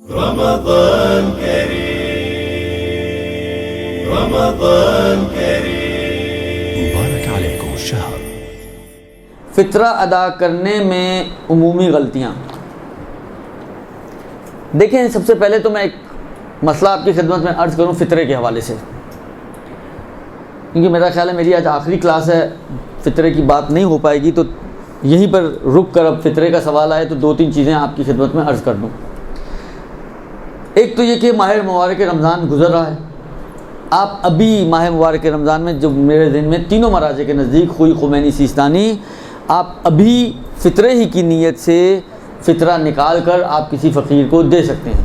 رمضان كريم رمضان كريم مبارك عليكم الشهر. فطرہ ادا کرنے میں عمومی غلطیاں. دیکھیں، سب سے پہلے تو میں ایک مسئلہ آپ کی خدمت میں عرض کروں فطرے کے حوالے سے، کیونکہ میرا خیال ہے میری آج آخری کلاس ہے، فطرے کی بات نہیں ہو پائے گی، تو یہیں پر رک کر اب فطرے کا سوال آئے تو دو تین چیزیں آپ کی خدمت میں عرض کر دوں. ایک تو یہ کہ ماہ مبارک رمضان گزر رہا ہے. آپ ابھی ماہ مبارک رمضان میں جو میرے ذہن میں تینوں مراجع کے نزدیک خوئی، خمینی، سیستانی، آپ ابھی فطرے ہی کی نیت سے فطرہ نکال کر آپ کسی فقیر کو دے سکتے ہیں.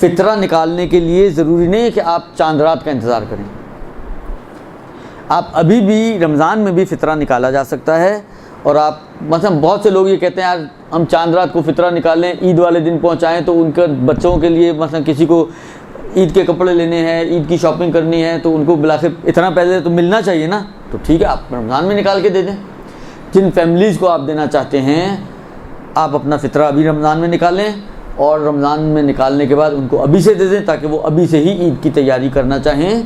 فطرہ نکالنے کے لیے ضروری نہیں ہے کہ آپ چاند رات کا انتظار کریں. آپ ابھی بھی رمضان میں بھی فطرہ نکالا جا سکتا ہے. اور آپ مثلا بہت سے لوگ یہ کہتے ہیں یار ہم چاند رات کو فطرہ نکالیں، عید والے دن پہنچائیں تو ان کے بچوں کے لیے مثلا کسی کو عید کے کپڑے لینے ہیں، عید کی شاپنگ کرنی ہے، تو ان کو بلاخر اتنا پیسے تو ملنا چاہیے نا. تو ٹھیک ہے، آپ رمضان میں نکال کے دے دیں. جن فیملیز کو آپ دینا چاہتے ہیں آپ اپنا فطرہ ابھی رمضان میں نکالیں، اور رمضان میں نکالنے کے بعد ان کو ابھی سے دے دیں تاکہ وہ ابھی سے ہی عید کی تیاری کرنا چاہیں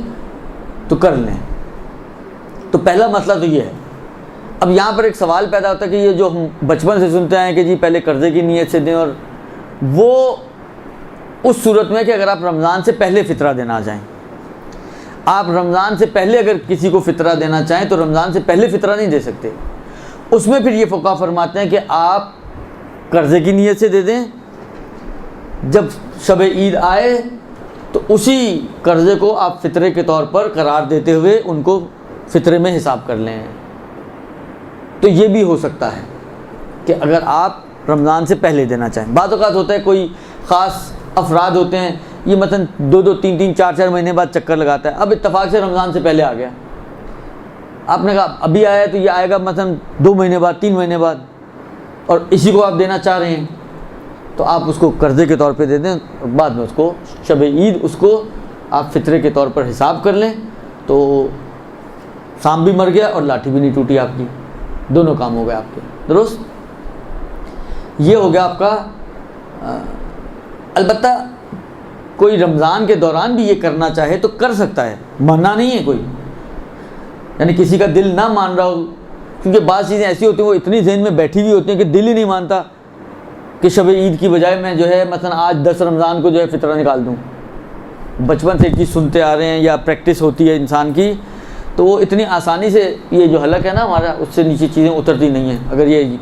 تو کر لیں. تو پہلا مسئلہ تو یہ ہے. اب یہاں پر ایک سوال پیدا ہوتا ہے کہ یہ جو ہم بچپن سے سنتے ہیں کہ جی پہلے قرضے کی نیت سے دیں، اور وہ اس صورت میں کہ اگر آپ رمضان سے پہلے فطرہ دینا چاہیں. آپ رمضان سے پہلے اگر کسی کو فطرہ دینا چاہیں تو رمضان سے پہلے فطرہ نہیں دے سکتے. اس میں پھر یہ فقہا فرماتے ہیں کہ آپ قرضے کی نیت سے دے دیں، جب شب عید آئے تو اسی قرضے کو آپ فطرے کے طور پر قرار دیتے ہوئے ان کو فطرے میں حساب کر لیں. تو یہ بھی ہو سکتا ہے کہ اگر آپ رمضان سے پہلے دینا چاہیں. بعض اوقات ہوتا ہے کوئی خاص افراد ہوتے ہیں یہ مثلا 2 3 3 4 4 مہینے بعد چکر لگاتا ہے، اب اتفاق سے رمضان سے پہلے آ گیا، آپ نے کہا ابھی آیا ہے تو یہ آئے گا مثلا 2 مہینے بعد 3 مہینے بعد، اور اسی کو آپ دینا چاہ رہے ہیں تو آپ اس کو قرضے کے طور پہ دے دیں، اور بعد میں اس کو شب عید اس کو آپ فطرے کے طور پر حساب کر لیں. تو سانپ بھی مر گیا اور لاٹھی بھی نہیں ٹوٹی آپ کی، دونوں کام ہو گئے آپ کے. درست؟ یہ ہو گیا آپ کا. البتہ کوئی رمضان کے دوران بھی یہ کرنا چاہے تو کر سکتا ہے، منع نہیں ہے کوئی. یعنی کسی کا دل نہ مان رہا ہو، کیونکہ بعض چیزیں ایسی ہوتی ہیں وہ اتنی ذہن میں بیٹھی ہوئی ہوتی ہیں کہ دل ہی نہیں مانتا کہ شب عید کی بجائے میں جو ہے مثلا آج 10 رمضان کو جو ہے فطرہ نکال دوں. بچپن سے ایک چیز سنتے آ رہے ہیں یا پریکٹس ہوتی ہے انسان کی، تو وہ اتنی آسانی سے یہ جو حلق ہے نا ہمارا، اس سے نیچے چیزیں اترتی نہیں ہیں. اگر یہ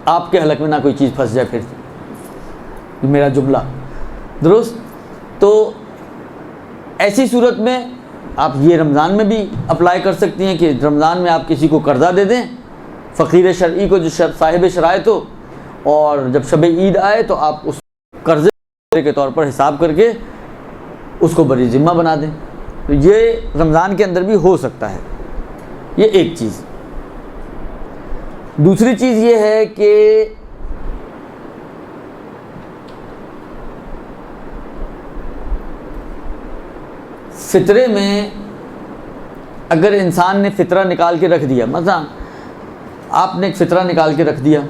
آپ کے حلق میں نہ کوئی چیز پھنس جائے پھر میرا جملہ. درست؟ تو ایسی صورت میں آپ یہ رمضان میں بھی اپلائی کر سکتی ہیں کہ رمضان میں آپ کسی کو قرضہ دے دیں، فقیر شرعی کو جو صاحب شرائط ہو، اور جب شب عید آئے تو آپ اس قرضے کے طور پر حساب کر کے اس کو بری ذمہ بنا دیں. تو یہ رمضان کے اندر بھی ہو سکتا ہے. یہ ایک چیز. دوسری چیز یہ ہے کہ فطرے میں اگر انسان نے فطرہ نکال کے رکھ دیا، مثلا آپ نے ایک فطرہ نکال کے رکھ دیا،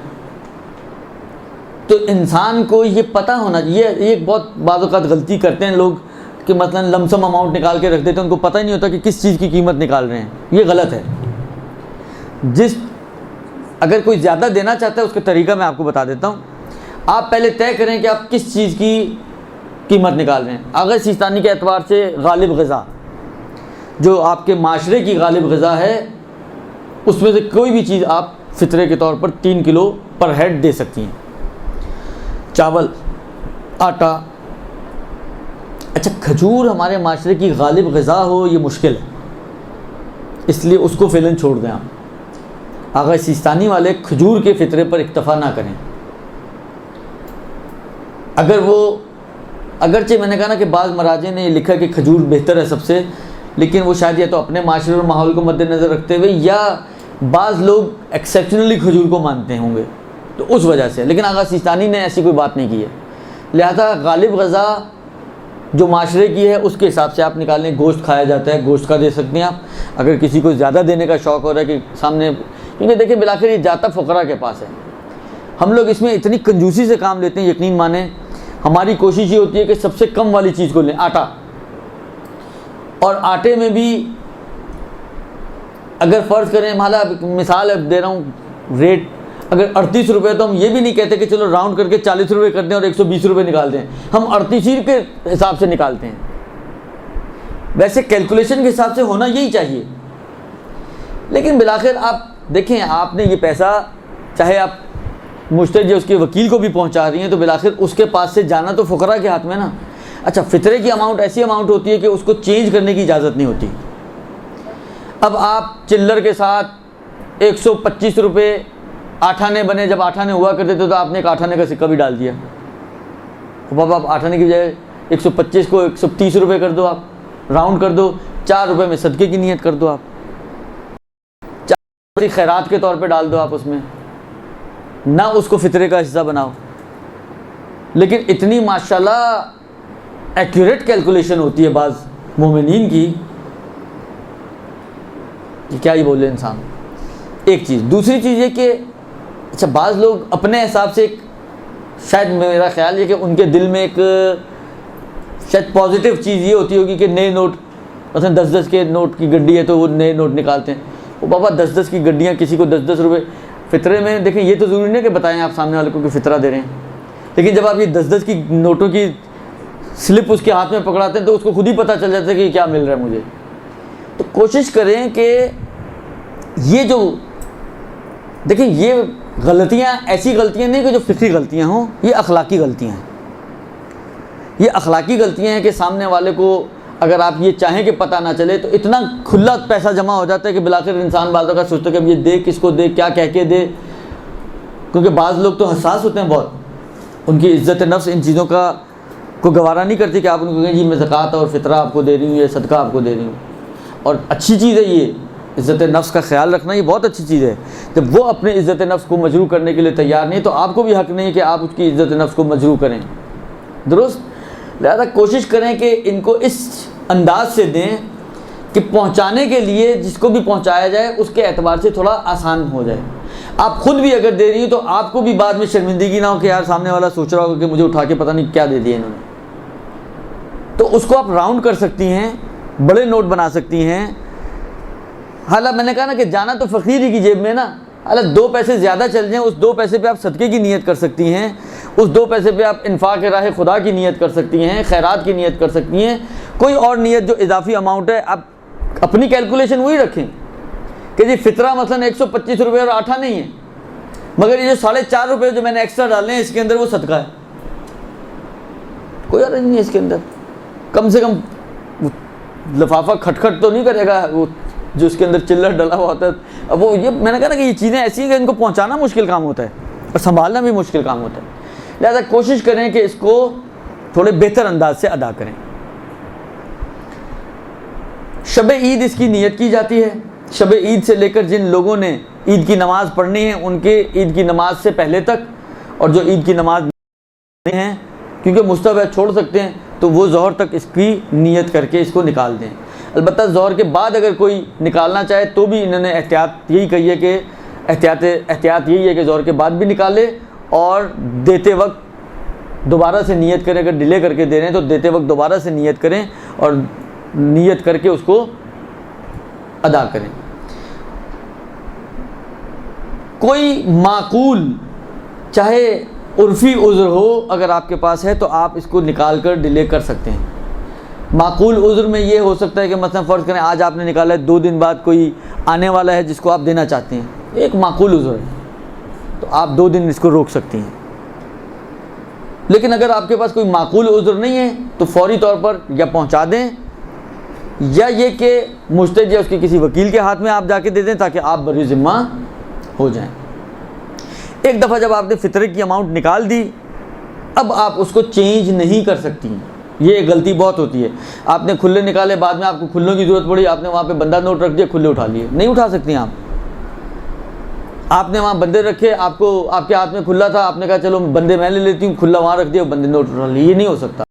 تو انسان کو یہ پتہ ہونا چاہیے. یہ ایک بہت بعض اوقات غلطی کرتے ہیں لوگ کہ مثلا لمسم اماؤنٹ نکال کے رکھ دیتے ہیں، ان کو پتہ ہی نہیں ہوتا کہ کس چیز کی قیمت نکال رہے ہیں. یہ غلط ہے. اگر کوئی زیادہ دینا چاہتا ہے اس کا طریقہ میں آپ کو بتا دیتا ہوں. آپ پہلے طے کریں کہ آپ کس چیز کی قیمت نکال رہے ہیں. آغا سیستانی کے اعتبار سے غالب غذا، جو آپ کے معاشرے کی غالب غذا ہے، اس میں سے کوئی بھی چیز آپ فطرے کے طور پر 3 کلو پر ہیڈ دے سکتی ہیں. چاول، آٹا. اچھا، کھجور ہمارے معاشرے کی غالب غذا ہو یہ مشکل ہے، اس لیے اس کو فعلاً چھوڑ دیں. آپ آغا سیستانی والے کھجور کے فطرے پر اکتفا نہ کریں. اگرچہ میں نے کہا نا کہ بعض مراجع نے یہ لکھا کہ کھجور بہتر ہے سب سے، لیکن وہ شاید یا تو اپنے معاشرے اور ماحول کو مد نظر رکھتے ہوئے، یا بعض لوگ ایکسیپشنلی کھجور کو مانتے ہوں گے تو اس وجہ سے. لیکن آغا سیستانی نے ایسی کوئی بات نہیں کی ہے. لہذا غالب غذا جو معاشرے کی ہے اس کے حساب سے آپ نکالیں. گوشت کھایا جاتا ہے، گوشت کا دے سکتے ہیں آپ. اگر کسی کو زیادہ دینے کا شوق ہو رہا ہے کہ سامنے، کیونکہ دیکھیں بالآخر یہ جاتا فقراء کے پاس ہے. ہم لوگ اس میں اتنی کنجوسی سے کام لیتے ہیں، یقین مانیں ہماری کوشش یہ ہوتی ہے کہ سب سے کم والی چیز کو لیں، آٹا، اور آٹے میں بھی اگر فرض کریں، مثال دے رہا ہوں، ریٹ اگر 38 روپے، تو ہم یہ بھی نہیں کہتے کہ چلو راؤنڈ کر کے 40 روپے کرتے ہیں اور 120 روپے نکالتے ہیں، ہم 38 کے حساب سے نکالتے ہیں۔ ویسے کیلکولیشن کے حساب سے ہونا یہی چاہیے، لیکن بالآخر آپ دیکھیں، آپ نے یہ پیسہ چاہے آپ مشتری اس کے وکیل کو بھی پہنچا رہی ہیں، تو بالآخر اس کے پاس سے جانا تو فقراء کے ہاتھ میں نا۔ اچھا، فطرے کی اماؤنٹ ایسی اماؤنٹ ہوتی ہے کہ اس کو چینج کرنے کی اجازت نہیں ہوتی۔ اب آپ چلر کے ساتھ 125 روپے 8 آنے بنے، جب 8 آنے ہوا کرتے تھے تو آپ نے ایک 8 آنے کا سکہ بھی ڈال دیا۔ اب آپ 8 آنے کی بجائے 125 کو 130 روپے کر دو، آپ راؤنڈ کر دو، 4 روپے میں صدقے کی نیت کر دو، آپ 4 خیرات کے طور پہ ڈال دو، آپ اس میں نہ اس کو فطرے کا حصہ بناؤ۔ لیکن اتنی ماشاءاللہ ایکوریٹ کیلکولیشن ہوتی ہے بعض مومنین کی کہ کیا ہی بولے انسان۔ ایک چیز، دوسری چیز یہ کہ اچھا بعض لوگ اپنے حساب سے ایک، شاید میرا خیال ہے کہ ان کے دل میں ایک شاید پازیٹیو چیز یہ ہوتی ہوگی کہ نئے نوٹ، مثلا 10 کے نوٹ کی گڈی ہے تو وہ نئے نوٹ نکالتے ہیں۔ وہ بابا 10 کی گڈیاں، کسی کو 10 روپے فطرے میں، دیکھیں یہ تو ضروری نہیں کہ بتائیں آپ سامنے والے کو کہ فطرہ دے رہے ہیں، لیکن جب آپ یہ 10 کی نوٹوں کی سلپ اس کے ہاتھ میں پکڑاتے ہیں تو اس کو خود ہی پتہ چل جاتا ہے کہ کیا مل رہا ہے مجھے۔ تو کوشش کریں کہ یہ جو دیکھیں، یہ غلطیاں ایسی غلطیاں نہیں کہ جو فقہی غلطیاں ہوں، یہ اخلاقی غلطیاں ہیں۔ یہ اخلاقی غلطیاں ہیں کہ سامنے والے کو اگر آپ یہ چاہیں کہ پتہ نہ چلے تو اتنا کھلا پیسہ جمع ہو جاتا ہے کہ بالآخر انسان بعض کا سوچتا ہے کہ اب یہ دے کس کو دے، کیا کہہ کے دے، کیونکہ بعض لوگ تو حساس ہوتے ہیں بہت، ان کی عزت نفس ان چیزوں کا کو گوارا نہیں کرتی کہ آپ ان کو کہیں جی میں زکوٰۃ اور فطرہ آپ کو دے رہی ہوں، یہ صدقہ آپ کو دے رہی ہوں۔ اور اچھی چیز ہے یہ، عزت نفس کا خیال رکھنا یہ بہت اچھی چیز ہے۔ جب وہ اپنے عزت نفس کو مجروح کرنے کے لیے تیار نہیں تو آپ کو بھی حق نہیں کہ آپ اس کی عزت نفس کو مجروح کریں، درست؟ لہذا کوشش کریں کہ ان کو اس انداز سے دیں کہ پہنچانے کے لیے جس کو بھی پہنچایا جائے اس کے اعتبار سے تھوڑا آسان ہو جائے۔ آپ خود بھی اگر دے رہی ہیں تو آپ کو بھی بعد میں شرمندگی نہ ہو کہ یار سامنے والا سوچ رہا ہوگا کہ مجھے اٹھا کے پتہ نہیں کیا دے دیا انہوں نے۔ تو اس کو آپ راؤنڈ کر سکتی ہیں، بڑے نوٹ بنا سکتی ہیں۔ حالانکہ میں نے کہا نا کہ جانا تو فقیر ہی کی جیب میں نا، حالانکہ 2 پیسے زیادہ چل جائیں، اس 2 پیسے پہ آپ صدقے کی نیت کر سکتی ہیں، اس 2 پیسے پہ آپ انفاق راہ خدا کی نیت کر سکتی ہیں، خیرات کی نیت کر سکتی ہیں، کوئی اور نیت جو اضافی اماؤنٹ ہے۔ آپ اپنی کیلکولیشن وہی رکھیں کہ جی فطرہ مثلا 125 روپے اور 8 نہیں ہے، مگر یہ جو 4.5 روپے جو میں نے ایکسٹرا ڈالے ہیں اس کے اندر وہ صدقہ ہے، کوئی حرج نہیں ہے اس کے اندر۔ کم سے کم لفافہ کھٹ تو نہیں کرے گا وہ جو اس کے اندر چلر ڈلا ہوا ہوتا ہے۔ اب وہ یہ میں نے کہا نا کہ یہ چیزیں ایسی ہیں کہ ان کو پہنچانا مشکل کام ہوتا ہے اور سنبھالنا بھی مشکل کام ہوتا ہے، لہذا کوشش کریں کہ اس کو تھوڑے بہتر انداز سے ادا کریں۔ شب عید اس کی نیت کی جاتی ہے۔ شب عید سے لے کر جن لوگوں نے عید کی نماز پڑھنی ہے ان کے عید کی نماز سے پہلے تک، اور جو عید کی نماز نہیں ہیں کیونکہ مستحب ہے چھوڑ سکتے ہیں تو وہ ظہر تک اس کی نیت کر کے اس کو نکال دیں۔ البتہ ظہر کے بعد اگر کوئی نکالنا چاہے تو بھی انہوں نے احتیاط یہی کہی ہے کہ احتیاط یہی ہے کہ ظہر کے بعد بھی نکالے اور دیتے وقت دوبارہ سے نیت کریں۔ اگر ڈیلے کر کے دے رہے ہیں تو دیتے وقت دوبارہ سے نیت کریں اور نیت کر کے اس کو ادا کریں۔ کوئی معقول چاہے عرفی عذر ہو اگر آپ کے پاس ہے تو آپ اس کو نکال کر ڈیلے کر سکتے ہیں۔ معقول عذر میں یہ ہو سکتا ہے کہ مثلا فرض کریں آج آپ نے نکالا ہے، 2 دن بعد کوئی آنے والا ہے جس کو آپ دینا چاہتے ہیں، ایک معقول عذر ہے تو آپ 2 دن اس کو روک سکتی ہیں۔ لیکن اگر آپ کے پاس کوئی معقول عذر نہیں ہے تو فوری طور پر یا پہنچا دیں، یا یہ کہ مشتری یا اس کے کسی وکیل کے ہاتھ میں آپ جا کے دے دیں تاکہ آپ بری ذمہ ہو جائیں۔ ایک دفعہ جب آپ نے فطرے کی اماؤنٹ نکال دی، اب آپ اس کو چینج نہیں کر سکتی ہیں۔ یہ غلطی بہت ہوتی ہے، آپ نے کھلے نکالے، بعد میں آپ کو کھلوں کی ضرورت پڑی، آپ نے وہاں پہ بندہ نوٹ رکھ دیا، کھلے اٹھا لیے، نہیں اٹھا سکتی آپ نے وہاں بندے رکھے، آپ کے ہاتھ میں کھلا تھا، آپ نے کہا چلو بندے میں لے لیتی ہوں، کھلا وہاں رکھ دیا، بندے نوٹ اٹھا لیے، یہ نہیں ہو سکتا۔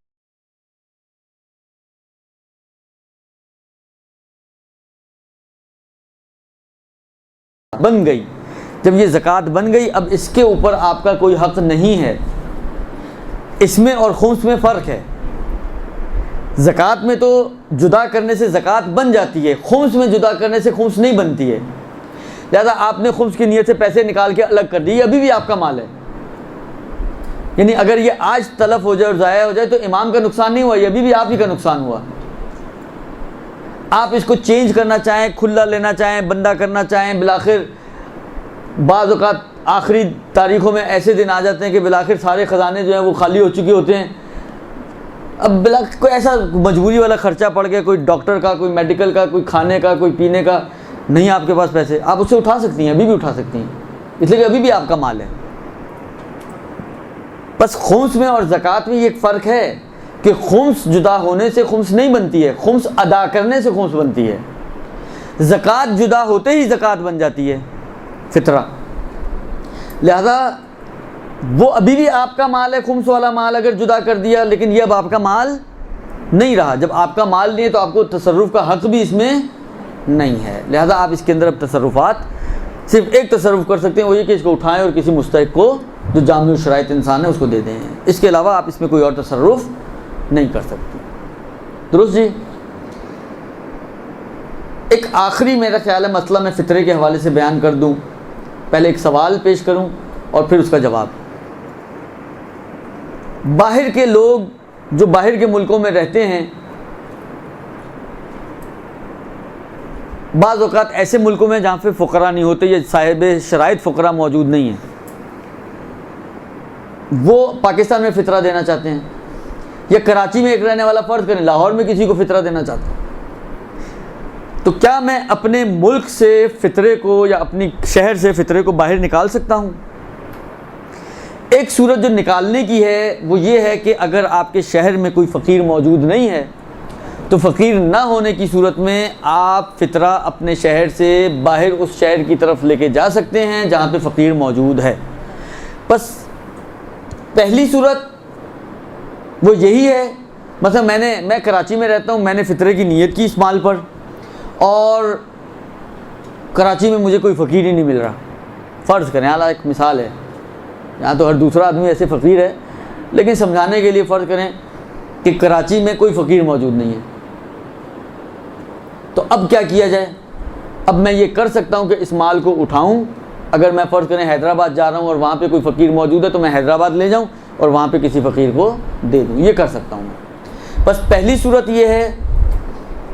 بن گئی، جب یہ زکوٰۃ بن گئی اب اس کے اوپر آپ کا کوئی حق نہیں ہے۔ اس میں اور خمس میں فرق ہے. زکوٰۃ میں تو جدا کرنے سے زکوٰۃ بن جاتی ہے، خمس میں جدا کرنے سے خمس نہیں بنتی ہے. لہذا آپ نے خمس کی نیت سے پیسے نکال کے الگ کر دیے، ابھی بھی آپ کا مال ہے. یعنی اگر یہ آج تلف ہو جائے اور ضائع ہو جائے تو امام کا نقصان نہیں ہوا، یہ ابھی بھی آپ ہی کا نقصان ہوا. آپ اس کو چینج کرنا چاہیں، کھلا لینا چاہیں، بندہ کرنا چاہیں، بالآخر بعض اوقات آخری تاریخوں میں ایسے دن آ جاتے ہیں کہ بالآخر سارے خزانے جو ہیں وہ خالی ہو چکے ہوتے ہیں. اب کوئی ایسا مجبوری والا خرچہ پڑ گیا، کوئی ڈاکٹر کا، کوئی میڈیکل کا، کوئی کھانے کا، کوئی پینے کا، نہیں آپ کے پاس پیسے، آپ اس سے اٹھا سکتی ہیں، ابھی بھی اٹھا سکتی ہیں، اس لیے کہ ابھی بھی آپ کا مال ہے. بس خمس میں اور زکوٰۃ میں یہ ایک فرق ہے کہ خمس جدا ہونے سے خمس نہیں بنتی ہے، خمس ادا کرنے سے خمس بنتی ہے. زکوٰۃ جدا ہوتے ہی زکوٰۃ بن جاتی ہے، فطرہ. لہذا وہ ابھی بھی آپ کا مال ہے، خمس والا مال اگر جدا کر دیا، لیکن یہ اب آپ کا مال نہیں رہا. جب آپ کا مال نہیں ہے تو آپ کو تصرف کا حق بھی اس میں نہیں ہے. لہذا آپ اس کے اندر اب تصرفات صرف ایک تصرف کر سکتے ہیں، وہ یہ کہ اس کو اٹھائیں اور کسی مستحق کو جو جامع الشرائط انسان ہے اس کو دے دیں. اس کے علاوہ آپ اس میں کوئی اور تصرف نہیں کر سکتے. درست جی. ایک آخری میرا خیال ہے مسئلہ میں فطرے کے حوالے سے بیان کر دوں. پہلے ایک سوال پیش کروں اور پھر اس کا جواب. باہر کے لوگ جو باہر کے ملکوں میں رہتے ہیں، بعض اوقات ایسے ملکوں میں جہاں پہ فقراء نہیں ہوتے یا صاحب شرائط فقراء موجود نہیں ہیں، وہ پاکستان میں فطرہ دینا چاہتے ہیں، یا کراچی میں ایک رہنے والا فرض کریں لاہور میں کسی کو فطرہ دینا چاہتا ہے، تو کیا میں اپنے ملک سے فطرے کو یا اپنی شہر سے فطرے کو باہر نکال سکتا ہوں؟ ایک صورت جو نکالنے کی ہے وہ یہ ہے کہ اگر آپ کے شہر میں کوئی فقیر موجود نہیں ہے تو فقیر نہ ہونے کی صورت میں آپ فطرہ اپنے شہر سے باہر اس شہر کی طرف لے کے جا سکتے ہیں جہاں پہ فقیر موجود ہے. بس پہلی صورت وہ یہی ہے، مثلا میں کراچی میں رہتا ہوں، میں نے فطرے کی نیت کی اس مال پر، اور کراچی میں مجھے کوئی فقیر ہی نہیں مل رہا. فرض کریں، اعلیٰ ایک مثال ہے، یہاں تو ہر دوسرا آدمی ایسے فقیر ہے، لیکن سمجھانے کے لیے فرض کریں کہ کراچی میں کوئی فقیر موجود نہیں ہے. تو اب کیا کیا جائے؟ اب میں یہ کر سکتا ہوں کہ اس مال کو اٹھاؤں. اگر میں فرض کریں حیدرآباد جا رہا ہوں اور وہاں پہ کوئی فقیر موجود ہے تو میں حیدرآباد لے جاؤں اور وہاں پہ کسی فقیر کو دے دوں. یہ کر سکتا ہوں میں. بس پہلی صورت یہ ہے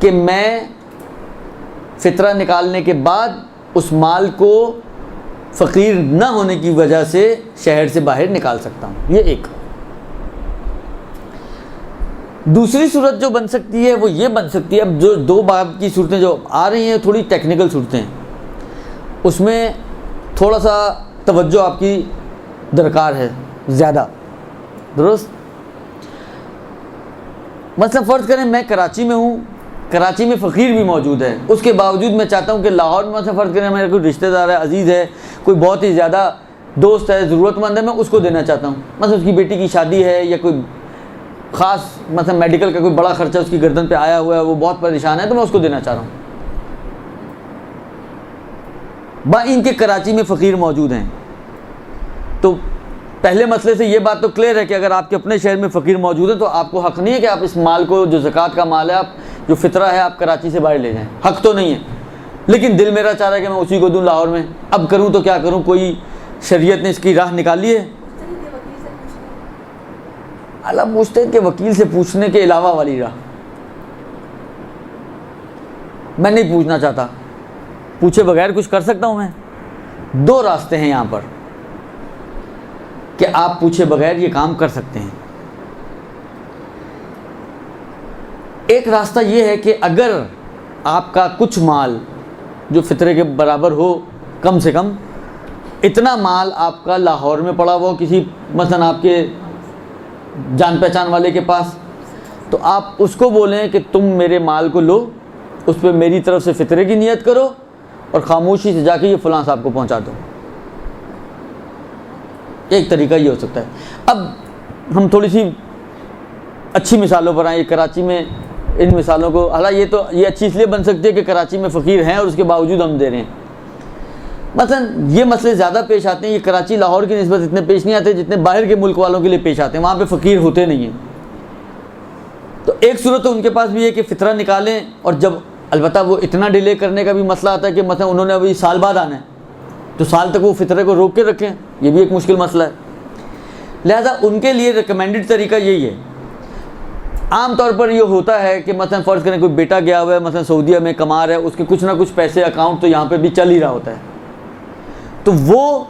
کہ میں فطرہ نکالنے کے بعد اس مال کو فقیر نہ ہونے کی وجہ سے شہر سے باہر نکال سکتا ہوں. یہ ایک. دوسری صورت جو بن سکتی ہے وہ یہ بن سکتی ہے، اب جو دو باب کی صورتیں جو آ رہی ہیں تھوڑی ٹیکنیکل صورتیں ہیں، اس میں تھوڑا سا توجہ آپ کی درکار ہے زیادہ. درست. مثلا فرض کریں میں کراچی میں ہوں، کراچی میں فقیر بھی موجود ہے، اس کے باوجود میں چاہتا ہوں کہ لاہور میں مثلا فرض کریں میرا کوئی رشتہ دار ہے، عزیز ہے، کوئی بہت ہی زیادہ دوست ہے، ضرورت مند ہے، میں اس کو دینا چاہتا ہوں. مثلا اس کی بیٹی کی شادی ہے یا کوئی خاص مثلا میڈیکل کا کوئی بڑا خرچہ اس کی گردن پہ آیا ہوا ہے، وہ بہت پریشان ہے، تو میں اس کو دینا چاہ رہا ہوں. ان کے کراچی میں فقیر موجود ہیں. تو پہلے مسئلے سے یہ بات تو کلیئر ہے کہ اگر آپ کے اپنے شہر میں فقیر موجود ہے تو آپ کو حق نہیں ہے کہ آپ اس مال کو جو زکوٰۃ کا مال ہے، آپ جو فطرہ ہے، آپ کراچی سے باہر لے جائیں. حق تو نہیں ہے، لیکن دل میرا چاہ رہا ہے کہ میں اسی کو دوں لاہور میں. اب کروں تو کیا کروں؟ کوئی شریعت نے اس کی راہ نکالی ہے؟ اللہ مجتہد کے وکیل سے پوچھنے کے علاوہ والی راہ میں نہیں پوچھنا چاہتا. پوچھے بغیر کچھ کر سکتا ہوں میں؟ دو راستے ہیں یہاں پر کہ آپ پوچھے بغیر یہ کام کر سکتے ہیں. ایک راستہ یہ ہے کہ اگر آپ کا کچھ مال جو فطرے کے برابر ہو، کم سے کم اتنا مال آپ کا لاہور میں پڑا ہوا ہو کسی مثلا آپ کے جان پہچان والے کے پاس، تو آپ اس کو بولیں کہ تم میرے مال کو لو، اس پہ میری طرف سے فطرے کی نیت کرو اور خاموشی سے جا کے یہ فلاں صاحب کو پہنچا دو. ایک طریقہ یہ ہو سکتا ہے. اب ہم تھوڑی سی اچھی مثالوں پر آئیں. کراچی میں ان مثالوں کو، حالانکہ یہ اچھی اس لیے بن سکتی ہے کہ کراچی میں فقیر ہیں اور اس کے باوجود ہم دے رہے ہیں. مثلا یہ مسئلے زیادہ پیش آتے ہیں، یہ کراچی لاہور کی نسبت اتنے پیش نہیں آتے جتنے باہر کے ملک والوں کے لیے پیش آتے ہیں، وہاں پہ فقیر ہوتے نہیں ہیں۔ تو ایک صورت تو ان کے پاس بھی ہے کہ فطرہ نکالیں، اور جب البتہ وہ اتنا ڈیلے کرنے کا بھی مسئلہ آتا ہے کہ مثلا انہوں نے ابھی سال بعد آنا ہے تو سال تک وہ فطرے کو روک کے رکھیں، یہ بھی ایک مشکل مسئلہ ہے۔ لہذا ان کے لیے ریکمینڈڈ طریقہ یہی ہے۔ عام طور پر یہ ہوتا ہے کہ مثلا فرض کریں کوئی بیٹا گیا ہوا ہے مثلا سعودیہ میں کما رہا ہے، اس کے کچھ نہ کچھ پیسے اکاؤنٹ تو یہاں پہ بھی چل ہی رہا ہوتا ہے، تو وہ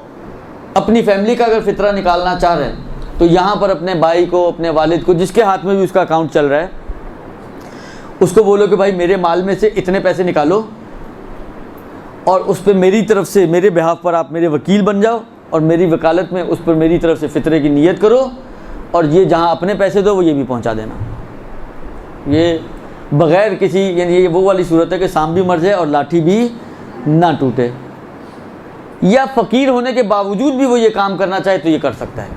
اپنی فیملی کا اگر فطرہ نکالنا چاہ رہے ہیں تو یہاں پر اپنے بھائی کو، اپنے والد کو، جس کے ہاتھ میں بھی اس کا اکاؤنٹ چل رہا ہے، اس کو بولو کہ بھائی میرے مال میں سے اتنے پیسے نکالو اور اس پہ میری طرف سے، میرے بہاف پر آپ میرے وکیل بن جاؤ اور میری وکالت میں اس پر میری طرف سے فطرے کی نیت کرو، اور یہ جہاں اپنے پیسے دو وہ یہ بھی پہنچا دینا۔ یہ بغیر کسی، یعنی یہ وہ والی صورت ہے کہ سام بھی مر جائے اور لاٹھی بھی نہ ٹوٹے، یا فقیر ہونے کے باوجود بھی وہ یہ کام کرنا چاہے تو یہ کر سکتا ہے۔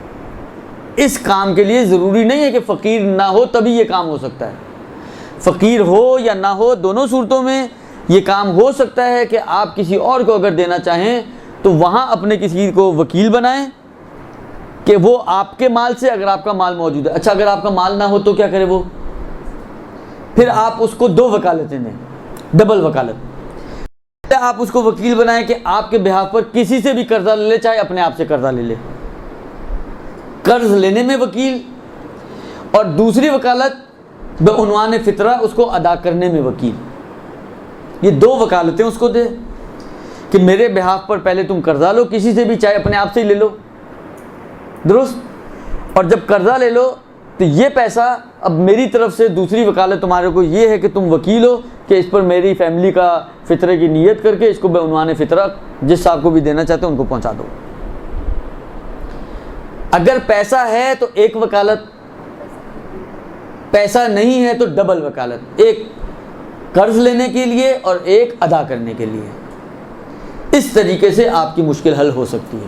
اس کام کے لیے ضروری نہیں ہے کہ فقیر نہ ہو تبھی یہ کام ہو سکتا ہے، فقیر ہو یا نہ ہو دونوں صورتوں میں یہ کام ہو سکتا ہے کہ آپ کسی اور کو اگر دینا چاہیں تو وہاں اپنے کسی کو وکیل بنائیں کہ وہ آپ کے مال سے، اگر آپ کا مال موجود ہے، اچھا اگر آپ کا مال نہ ہو تو کیا کرے وہ، پھر آپ اس کو 2 وکالتیں دیں، ڈبل وکالت۔ آپ اس کو وکیل بنائیں کہ آپ کے بہاف پر کسی سے بھی قرضہ لے لے، چاہے اپنے آپ سے قرضہ لے لے، قرض لینے میں وکیل، اور دوسری وکالت بعنوان فطرہ اس کو ادا کرنے میں وکیل۔ یہ 2 وکالتیں اس کو دے کہ میرے بہاف پر پہلے تم قرضہ لو کسی سے بھی، چاہے اپنے آپ سے ہی لے لو، درست، اور جب قرضہ لے لو تو یہ پیسہ اب میری طرف سے دوسری وکالت تمہارے کو یہ ہے کہ تم وکیل ہو کہ اس پر میری فیملی کا فطرے کی نیت کر کے اس کو بعنوان فطرہ جس صاحب کو بھی دینا چاہتے ہیں ان کو پہنچا دو۔ اگر پیسہ ہے تو ایک وکالت، پیسہ نہیں ہے تو ڈبل وکالت، ایک قرض لینے کے لیے اور ایک ادا کرنے کے لیے۔ اس طریقے سے آپ کی مشکل حل ہو سکتی ہے۔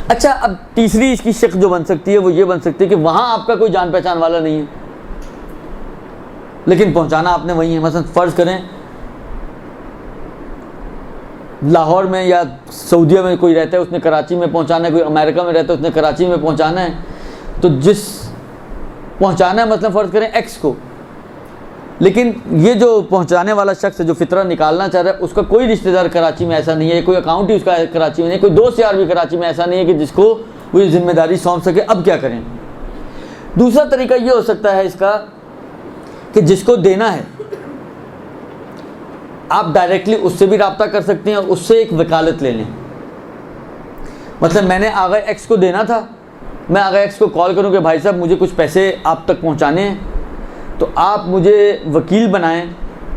اچھا، اب تیسری اس کی شق جو بن سکتی ہے وہ یہ بن سکتی ہے کہ وہاں آپ کا کوئی جان پہچان والا نہیں ہے لیکن پہنچانا آپ نے وہی ہے۔ مثلا فرض کریں لاہور میں یا سعودیہ میں کوئی رہتا ہے، اس نے کراچی میں پہنچانا ہے، کوئی امریکہ میں رہتا ہے اس نے کراچی میں پہنچانا ہے، تو جس پہنچانا ہے مثلا فرض کریں ایکس کو، لیکن یہ جو پہنچانے والا شخص ہے جو فطرہ نکالنا چاہ رہا ہے اس کا کوئی رشتہ دار کراچی میں ایسا نہیں ہے، کوئی اکاؤنٹ ہی اس کا کراچی میں نہیں، کوئی دوست یار بھی کراچی میں ایسا نہیں ہے کہ جس کو وہ یہ ذمہ داری سونپ سکے۔ اب کیا کریں؟ دوسرا طریقہ یہ ہو سکتا ہے اس کا کہ جس کو دینا ہے آپ ڈائریکٹلی اس سے بھی رابطہ کر سکتے ہیں اور اس سے ایک وکالت لے لیں۔ مثلا میں نے آغا ایکس کو دینا تھا، میں آغا ایکس کو کال کروں کہ بھائی صاحب مجھے کچھ پیسے آپ تک پہنچانے ہیں، تو آپ مجھے وکیل بنائیں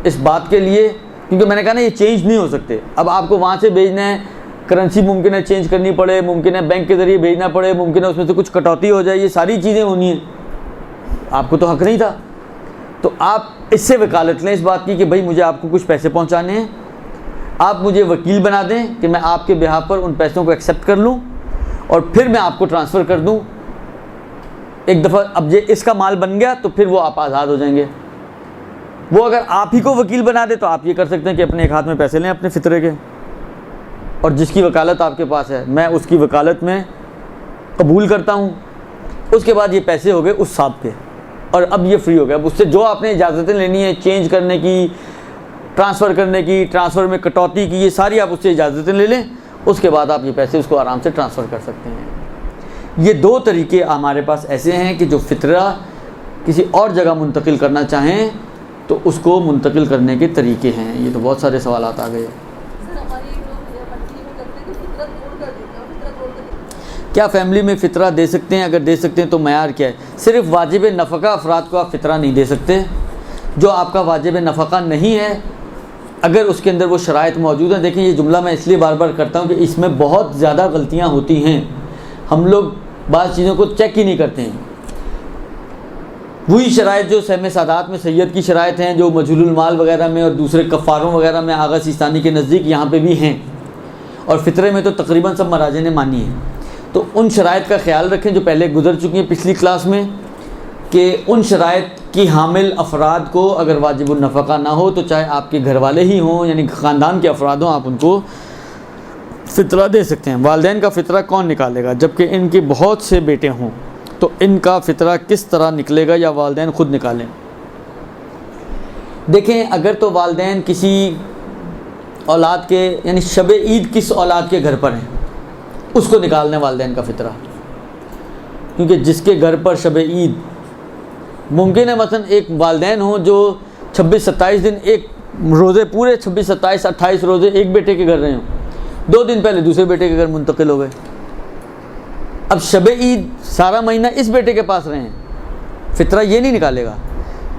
اس بات کے لیے، کیونکہ میں نے کہا نا یہ چینج نہیں ہو سکتے، اب آپ کو وہاں سے بھیجنا ہے، کرنسی ممکن ہے چینج کرنی پڑے، ممکن ہے بینک کے ذریعے بھیجنا پڑے، ممکن ہے اس میں سے کچھ کٹوتی ہو جائے، یہ ساری چیزیں ہونی ہیں، آپ کو تو حق نہیں تھا، تو آپ اس سے وکالت لیں اس بات کی کہ بھائی مجھے آپ کو کچھ پیسے پہنچانے ہیں، آپ مجھے وکیل بنا دیں کہ میں آپ کے بہاف پر ان پیسوں کو ایکسیپٹ کر لوں اور پھر میں آپ کو ٹرانسفر کر دوں ایک دفعہ۔ اب یہ اس کا مال بن گیا تو پھر وہ آپ آزاد ہو جائیں گے۔ وہ اگر آپ ہی کو وکیل بنا دے تو آپ یہ کر سکتے ہیں کہ اپنے ایک ہاتھ میں پیسے لیں اپنے فطرے کے، اور جس کی وکالت آپ کے پاس ہے میں اس کی وکالت میں قبول کرتا ہوں، اس کے بعد یہ پیسے ہو گئے اس صاحب کے اور اب یہ فری ہو گیا۔ اب اس سے جو آپ نے اجازتیں لینی ہے چینج کرنے کی، ٹرانسفر کرنے کی، ٹرانسفر میں کٹوتی کی، یہ ساری آپ اس سے اجازتیں لے لیں، اس کے بعد آپ یہ پیسے اس کو آرام سے ٹرانسفر کر سکتے ہیں۔ یہ 2 طریقے ہمارے پاس ایسے ہیں کہ جو فطرہ کسی اور جگہ منتقل کرنا چاہیں تو اس کو منتقل کرنے کے طریقے ہیں۔ یہ تو بہت سارے سوالات آ گئے۔ کیا فیملی میں فطرہ دے سکتے ہیں؟ اگر دے سکتے ہیں تو معیار کیا ہے؟ صرف واجب نفقہ افراد کو آپ فطرہ نہیں دے سکتے، جو آپ کا واجب نفقہ نہیں ہے اگر اس کے اندر وہ شرائط موجود ہیں۔ دیکھیں یہ جملہ میں اس لیے بار بار کرتا ہوں کہ اس میں بہت زیادہ غلطیاں ہوتی ہیں، ہم لوگ بعض چیزوں کو چیک ہی نہیں کرتے ہیں۔ وہی شرائط جو سہم سادات میں سید کی شرائط ہیں، جو مجہول المال وغیرہ میں اور دوسرے کفاروں وغیرہ میں آغا سیستانی کے نزدیک یہاں پہ بھی ہیں، اور فطرے میں تو تقریباً سب مراجع نے مانی ہے۔ تو ان شرائط کا خیال رکھیں جو پہلے گزر چکی ہیں پچھلی کلاس میں، کہ ان شرائط کی حامل افراد کو اگر واجب النفقہ نہ ہو تو چاہے آپ کے گھر والے ہی ہوں، یعنی خاندان کے افراد ہوں، آپ ان کو فطرہ دے سکتے ہیں۔ والدین کا فطرہ کون نکالے گا جبکہ ان کے بہت سے بیٹے ہوں؟ تو ان کا فطرہ کس طرح نکلے گا یا والدین خود نکالیں؟ دیکھیں، اگر تو والدین کسی اولاد کے، یعنی شب عید کس اولاد کے گھر پر ہیں، اس کو نکالنے والدین کا فطرہ، کیونکہ جس کے گھر پر شب عید، ممکن ہے مثلا ایک والدین ہوں جو 26-27 دن ایک روزے پورے 26-27-28 روزے ایک بیٹے کے گھر رہے ہوں، 2 دن پہلے دوسرے بیٹے کے گھر منتقل ہو گئے، اب شب عید سارا مہینہ اس بیٹے کے پاس رہے ہیں، فطرہ یہ نہیں نکالے گا۔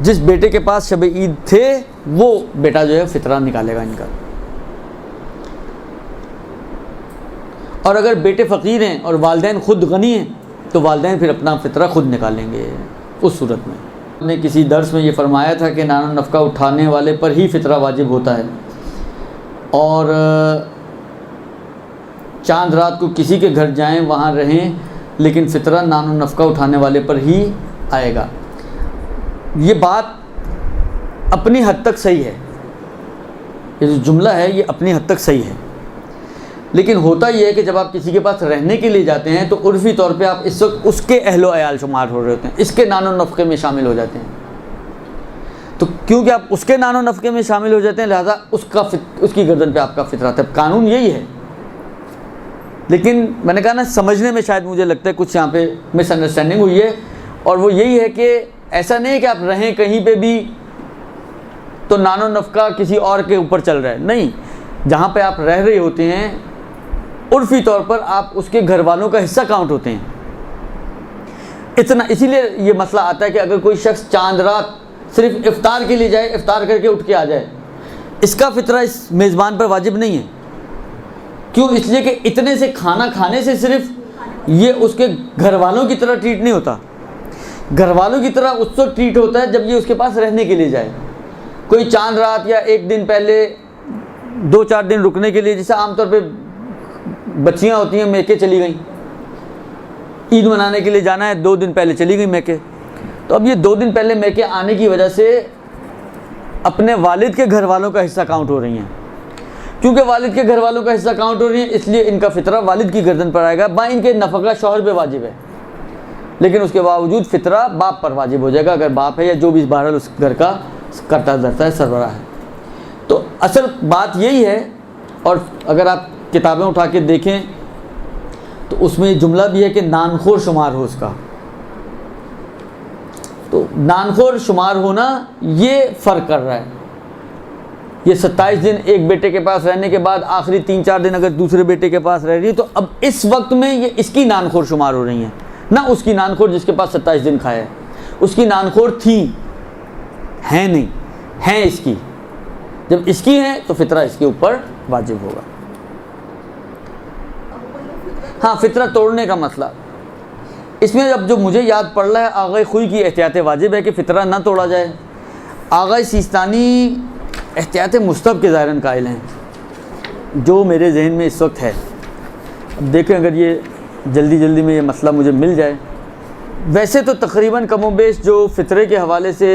جس بیٹے کے پاس شب عید تھے وہ بیٹا جو ہے فطرہ نکالے گا ان کا۔ اور اگر بیٹے فقیر ہیں اور والدین خود غنی ہیں تو والدین پھر اپنا فطرہ خود نکالیں گے اس صورت میں۔ ہم نے کسی درس میں یہ فرمایا تھا کہ نان و نفقہ اٹھانے والے پر ہی فطرہ واجب ہوتا ہے، اور چاند رات کو کسی کے گھر جائیں وہاں رہیں، لیکن فطرہ نان و نفقہ اٹھانے والے پر ہی آئے گا۔ یہ بات اپنی حد تک صحیح ہے، یہ جو جملہ ہے یہ اپنی حد تک صحیح ہے، لیکن ہوتا یہ ہے کہ جب آپ کسی کے پاس رہنے کے لیے جاتے ہیں تو عرفی طور پہ آپ اس وقت اس کے اہل و عیال شمار ہو رہے ہوتے ہیں، اس کے نان و نفقے میں شامل ہو جاتے ہیں۔ تو کیونکہ آپ اس کے نان و نفقے میں شامل ہو جاتے ہیں لہٰذا اس کی گردن پہ آپ کا فطرہ ہے۔ قانون یہی ہے، لیکن میں نے کہا نا، سمجھنے میں شاید مجھے لگتا ہے کچھ یہاں پہ مس انڈرسٹینڈنگ ہوئی ہے، اور وہ یہی ہے کہ ایسا نہیں ہے کہ آپ رہیں کہیں پہ بھی تو نان و نفقہ کسی اور کے اوپر چل رہا ہے، نہیں، جہاں پہ آپ رہ رہے ہوتے ہیں عرفی طور پر آپ اس کے گھر والوں کا حصہ کاؤنٹ ہوتے ہیں اتنا۔ اسی لیے یہ مسئلہ آتا ہے کہ اگر کوئی شخص چاند رات صرف افطار کے لیے جائے، افطار کر کے اٹھ کے آ جائے، اس کا فطرہ اس میزبان پر واجب نہیں ہے۔ کیوں؟ اس لیے کہ اتنے سے کھانا کھانے سے صرف یہ اس کے گھر والوں کی طرح ٹریٹ نہیں ہوتا، گھر والوں کی طرح اس وقت ٹریٹ ہوتا ہے جب یہ اس کے پاس رہنے کے لیے جائے۔ کوئی چاند رات یا ایک دن پہلے 2-4 دن رکنے کے لیے، جیسے عام طور پہ بچیاں ہوتی ہیں میکے چلی گئیں، عید منانے کے لیے جانا ہے، 2 دن پہلے چلی گئی میکے، تو اب یہ 2 دن پہلے میکے آنے کی وجہ سے اپنے والد کے گھر والوں کا حصہ کاؤنٹ ہو رہی ہیں۔ کیونکہ والد کے گھر والوں کا حصہ کاؤنٹ ہو رہی ہیں اس لیے ان کا فطرہ والد کی گردن پر آئے گا، ان کے نفقہ شوہر پہ واجب ہے، لیکن اس کے باوجود فطرہ باپ پر واجب ہو جائے گا اگر باپ ہے یا جو بھی بہرحال اس گھر کا کرتا دھرتا ہے، سربراہ ہے۔ تو اصل بات یہی ہے، اور اگر آپ کتابیں اٹھا کے دیکھیں تو اس میں جملہ بھی ہے کہ نانخور شمار ہو اس کا۔ تو نانخور شمار ہونا یہ فرق کر رہا ہے، یہ 27 دن ایک بیٹے کے پاس رہنے کے بعد آخری 3-4 دن اگر دوسرے بیٹے کے پاس رہ رہی ہے تو اب اس وقت میں یہ اس کی نانخور شمار ہو رہی ہیں، نہ اس کی نانخور جس کے پاس 27 دن کھایا ہے۔ اس کی نانخور تھی، ہیں نہیں، ہیں اس کی، جب اس کی ہیں تو فطرہ اس کے اوپر واجب ہوگا۔ ہاں، فطرہ توڑنے کا مسئلہ، اس میں اب جو مجھے یاد پڑ رہا ہے، آغا خوئی کی احتیاط واجب ہے کہ فطرہ نہ توڑا جائے۔ آغا سیستانی احتیاط مستحب کے ظاہراً قائل ہیں، جو میرے ذہن میں اس وقت ہے۔ اب دیکھیں اگر یہ جلدی میں یہ مسئلہ مجھے مل جائے۔ ویسے تو تقریباً کم و بیش جو فطرے کے حوالے سے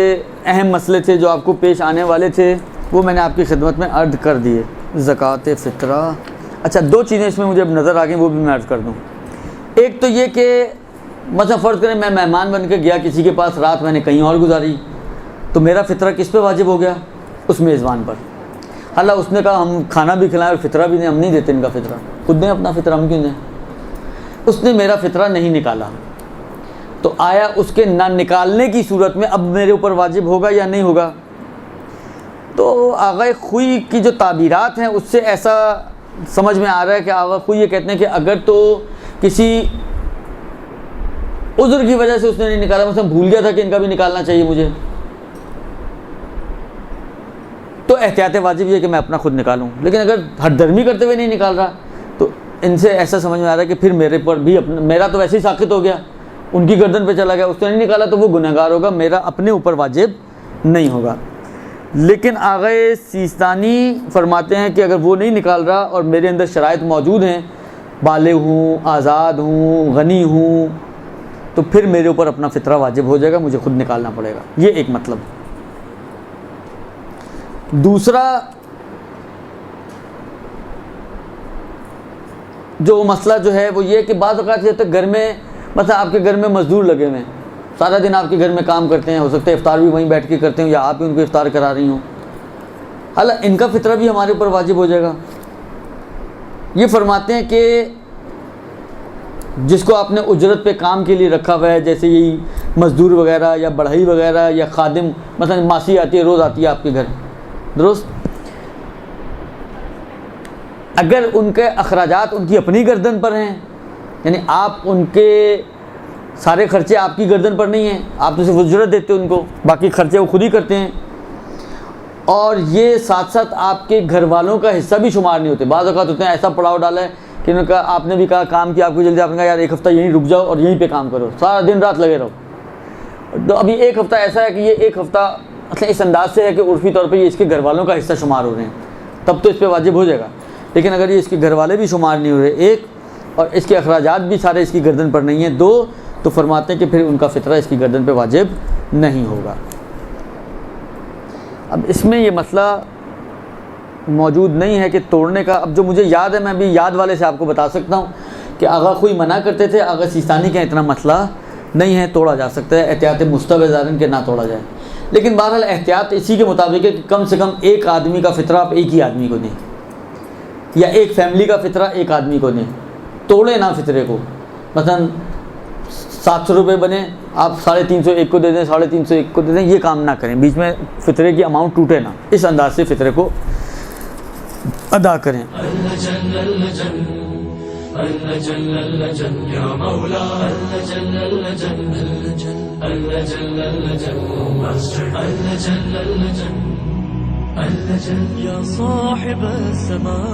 اہم مسئلے تھے جو آپ کو پیش آنے والے تھے وہ میں نے آپ کی خدمت میں عرض کر دیے۔ زکوٰۃ فطرہ، اچھا 2 چیزیں اس میں مجھے اب نظر آ گئیں، وہ بھی میں عرض کر دوں۔ ایک تو یہ کہ مثلا فرض کریں میں مہمان بن کے گیا کسی کے پاس، رات میں نے کہیں اور گزاری، تو میرا فطرہ کس پہ واجب ہو گیا؟ اس میزبان پر۔ حالانکہ اس نے کہا ہم کھانا بھی کھلائیں اور فطرہ بھی دیں، ہم نہیں دیتے ان کا فطرہ، خود دیں اپنا فطرہ، ہم کیوں دیں؟ اس نے میرا فطرہ نہیں نکالا، تو آیا اس کے نہ نکالنے کی صورت میں اب میرے اوپر واجب ہوگا یا نہیں ہوگا؟ تو آغا خوئی کی جو تعبیرات ہیں اس سے ایسا سمجھ میں آ رہا ہے کہ آغا خوئی یہ کہتے ہیں کہ اگر تو کسی عذر کی وجہ سے اس نے نہیں نکالا، مثلا بھول گیا تھا کہ ان کا بھی نکالنا چاہیے مجھے، تو احتیاط واجب یہ ہے کہ میں اپنا خود نکالوں۔ لیکن اگر ہٹ درمی کرتے ہوئے نہیں نکال رہا تو ان سے ایسا سمجھ میں آ رہا ہے کہ پھر میرے پر بھی میرا تو ویسے ہی ساقط ہو گیا، ان کی گردن پہ چلا گیا، اس نے نہیں نکالا تو وہ گنہگار ہوگا، میرا اپنے اوپر واجب نہیں ہوگا۔ لیکن آغا سیستانی فرماتے ہیں کہ اگر وہ نہیں نکال رہا اور میرے اندر شرائط موجود ہیں، بالغ ہوں، آزاد ہوں، غنی ہوں، تو پھر میرے اوپر اپنا فطرہ واجب ہو جائے گا، مجھے خود نکالنا پڑے گا۔ یہ ایک مطلب۔ دوسرا، جو مسئلہ جو ہے وہ یہ کہ بعض اوقات یہ ہوتا ہے گھر میں مثلا آپ کے گھر میں مزدور لگے ہوئے ہیں، سارا دن آپ کے گھر میں کام کرتے ہیں، ہو سکتا ہے افطار بھی وہیں بیٹھ کے کرتے ہوں یا آپ ہی ان کو افطار کرا رہی ہوں، حالانکہ ان کا فطرہ بھی ہمارے اوپر واجب ہو جائے گا۔ یہ فرماتے ہیں کہ جس کو آپ نے اجرت پہ کام کے لیے رکھا ہوا ہے، جیسے یہی مزدور وغیرہ یا بڑھئی وغیرہ یا خادم، مثلا ماسی آتی ہے، روز آتی ہے آپ کے گھر، درست، اگر ان کے اخراجات ان کی اپنی گردن پر ہیں، یعنی آپ ان کے سارے خرچے آپ کی گردن پر نہیں ہیں، آپ تو صرف اجرت دیتے ان کو، باقی خرچے وہ خود ہی کرتے ہیں، اور یہ ساتھ ساتھ آپ کے گھر والوں کا حصہ بھی شمار نہیں ہوتے۔ بعض اوقات ہوتے ہیں ایسا پڑاؤ ڈالا ہے کہ انہوں نے کہا، آپ نے بھی کہا کام کیا، آپ کو جلدی، آپ نے کہا یار ایک ہفتہ یہیں رک جاؤ اور یہیں پہ کام کرو، سارا دن رات لگے رہو۔ تو ابھی ایک ہفتہ ایسا ہے کہ یہ ایک ہفتہ اصلا اس انداز سے ہے کہ عرفی طور پہ یہ اس کے گھر والوں کا حصہ شمار ہو رہے ہیں، تب تو اس پہ واجب ہو جائے گا، لیکن اگر یہ اس کے گھر والے بھی شمار نہیں ہو رہے ایک، اور اس کے اخراجات بھی سارے اس کی گردن پر نہیں ہیں دو، تو فرماتے ہیں کہ پھر ان کا فطرہ اس کی گردن پہ واجب نہیں ہوگا۔ اب اس میں یہ مسئلہ موجود نہیں ہے کہ توڑنے کا، اب جو مجھے یاد ہے میں بھی یاد والے سے آپ کو بتا سکتا ہوں کہ آغا خوئی منع کرتے تھے، آغا سیستانی کا اتنا مسئلہ نہیں ہے، توڑا جا سکتا ہے، احتیاط مستوزارن کے نہ توڑا جائے، لیکن بہرحال احتیاط اسی کے مطابق ہے کہ کم سے کم ایک آدمی کا فطرہ آپ ایک ہی آدمی کو دیں، یا ایک فیملی کا فطرہ ایک آدمی کو دیں، توڑے نہ فطرے کو، مثلا 700 روپے بنے آپ 350 ایک کو دے دیں، 350 ایک کو دے دیں، یہ کام نہ کریں، بیچ میں فطرے کی اماؤنٹ ٹوٹے نہ، اس انداز سے فطرے کو ادا کریں۔ يا صاحب السماء